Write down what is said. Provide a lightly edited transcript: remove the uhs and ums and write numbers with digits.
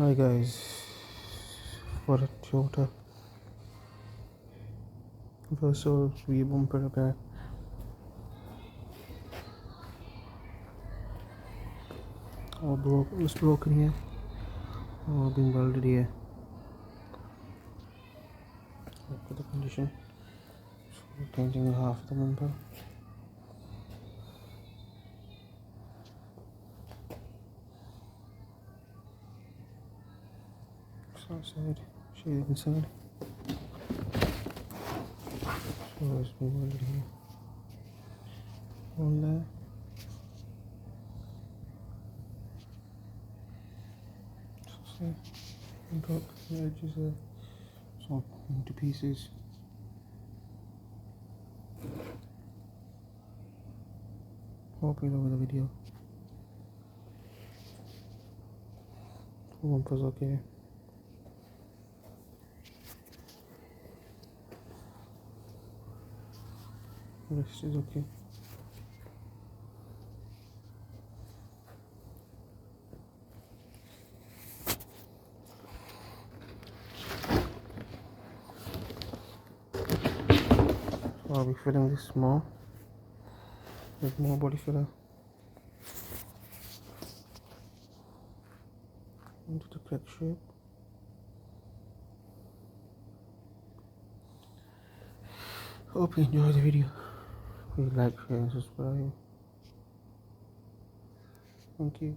Hi guys, for a shorter verso we bumper back. It's broken here, or being welded here. Look at the condition. So we're changing half of the bumper. So outside, show you inside. So it's been welded here. One there. So see, on top, the edges there. So into pieces. Hope you love the video. The bumper's okay. The rest is okay. So I'll be filling this more with more body filler into the correct shape. Hope you enjoy the video. Please like, share and subscribe. Thank you.